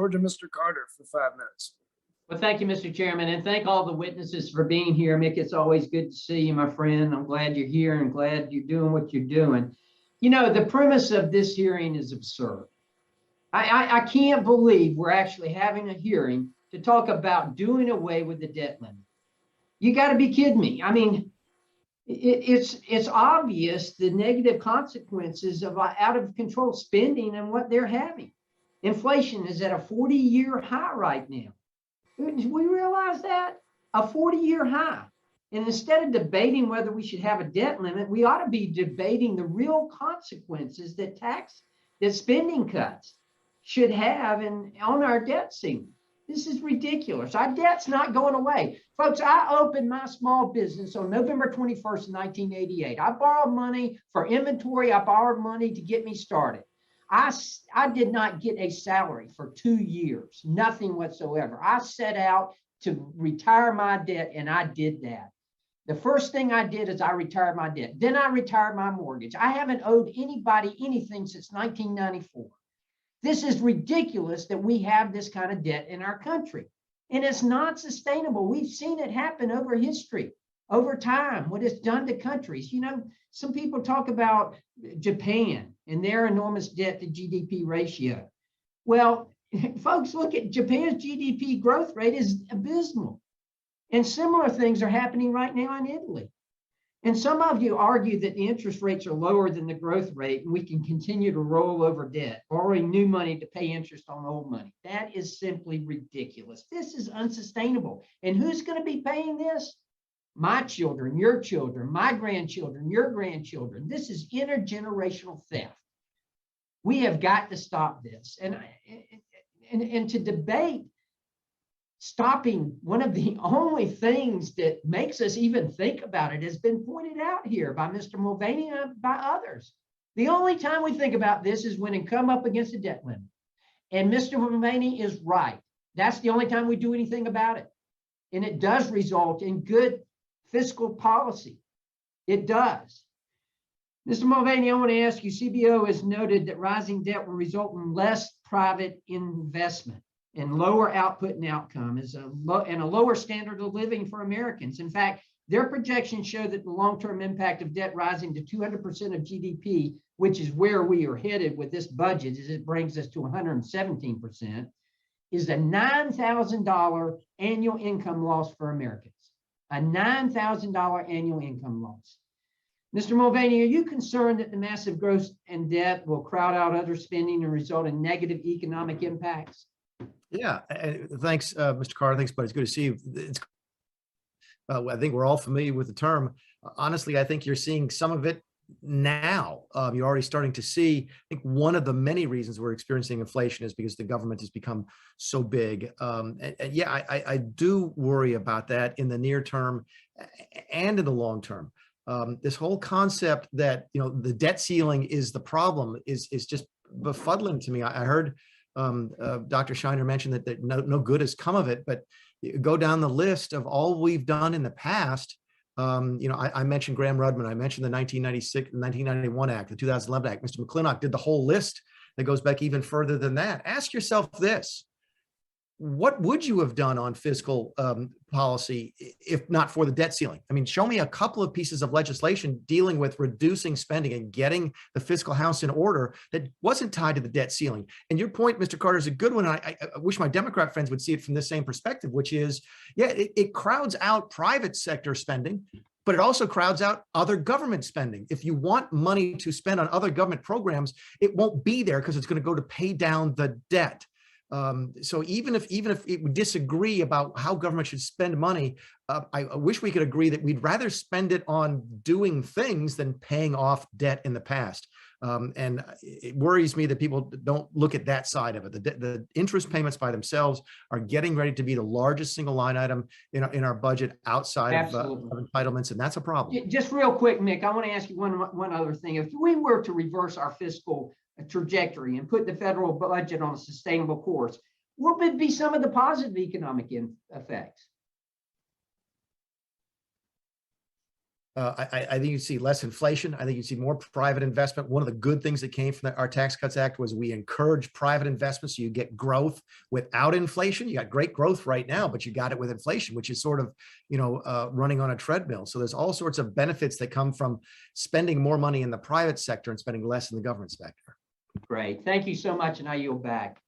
Over to Mr. Carter for 5 minutes. Well, thank you, Mr. Chairman, and thank all the witnesses for being here. Mick, it's always good to see you, my friend. I'm glad you're here and glad you're doing what you're doing. You know, the premise of this hearing is absurd. I can't believe we're actually having a hearing to talk about doing away with the debt limit. You got to be kidding me. I mean, it's obvious the negative consequences of out of control spending and what they're having. Inflation is at a 40-year high right now. We realize that? A 40-year high. And instead of debating whether we should have a debt limit, we ought to be debating the real consequences that spending cuts should have on our debt ceiling. This is ridiculous. Our debt's not going away. Folks, I opened my small business on November 21st, 1988. I borrowed money for inventory. I borrowed money to get me started. I did not get a salary for 2 years, nothing whatsoever. I set out to retire my debt, and I did that. The first thing I did is I retired my debt. Then I retired my mortgage. I haven't owed anybody anything since 1994. This is ridiculous that we have this kind of debt in our country. And it's not sustainable. We've seen it happen over history, over time, what it's done to countries. You know, some people talk about Japan and their enormous debt to GDP ratio. Well, folks, look at Japan's GDP growth rate is abysmal. And similar things are happening right now in Italy. And some of you argue that the interest rates are lower than the growth rate and we can continue to roll over debt, borrowing new money to pay interest on old money. That is simply ridiculous. This is unsustainable. And who's going to be paying this? My children, my grandchildren, your grandchildren. This is intergenerational theft. We have got to stop this. And to debate stopping one of the only things that makes us even think about it has been pointed out here by Mr. Mulvaney and by others. The only time we think about this is when it come up against the debt limit. And Mr. Mulvaney is right. That's the only time we do anything about it. And it does result in good fiscal policy. It does. Mr. Mulvaney, I want to ask you, CBO has noted that rising debt will result in less private investment and lower output and outcome and a lower standard of living for Americans. In fact, their projections show that the long-term impact of debt rising to 200% of GDP, which is where we are headed with this budget, as it brings us to 117%, is a $9,000 annual income loss for Americans. A $9,000 annual income loss. Mr. Mulvaney, are you concerned that the massive growth and debt will crowd out other spending and result in negative economic impacts? Yeah, thanks, Mr. Carter. Thanks, buddy. It's good to see you. I think we're all familiar with the term. Honestly, I think you're seeing some of it now. You're already starting to see, I think one of the many reasons we're experiencing inflation is because the government has become so big. And yeah, I do worry about that in the near term and in the long term. This whole concept that, you know, the debt ceiling is the problem is just befuddling to me. I heard Dr. Shiner mentioned that no good has come of it, but go down the list of all we've done in the past. You know, I mentioned Graham Rudman, I mentioned the 1991 Act, the 2011 Act. Mr. McClintock did the whole list that goes back even further than that. Ask yourself this: what would you have done on fiscal policy if not for the debt ceiling? I mean, show me a couple of pieces of legislation dealing with reducing spending and getting the fiscal house in order that wasn't tied to the debt ceiling. And your point, Mr. Carter, is a good one. I wish my Democrat friends would see it from the same perspective, which is, yeah, it crowds out private sector spending, but it also crowds out other government spending. If you want money to spend on other government programs, it won't be there because it's going to go to pay down the debt. So even if we disagree about how government should spend money, I wish we could agree that we'd rather spend it on doing things than paying off debt in the past. And it worries me that people don't look at that side of it. The interest payments by themselves are getting ready to be the largest single line item in our budget outside of entitlements, and that's a problem. Just real quick, Mick, I want to ask you one other thing. If we were to reverse our fiscal trajectory and put the federal budget on a sustainable course, what would be some of the positive economic effects? I think you see less inflation. I think you see more private investment. One of the good things that came from our Tax Cuts Act was we encourage private investment, so you get growth without inflation. You got great growth right now, but you got it with inflation, which is sort of, running on a treadmill. So there's all sorts of benefits that come from spending more money in the private sector and spending less in the government sector. Great. Thank you so much, and I yield back.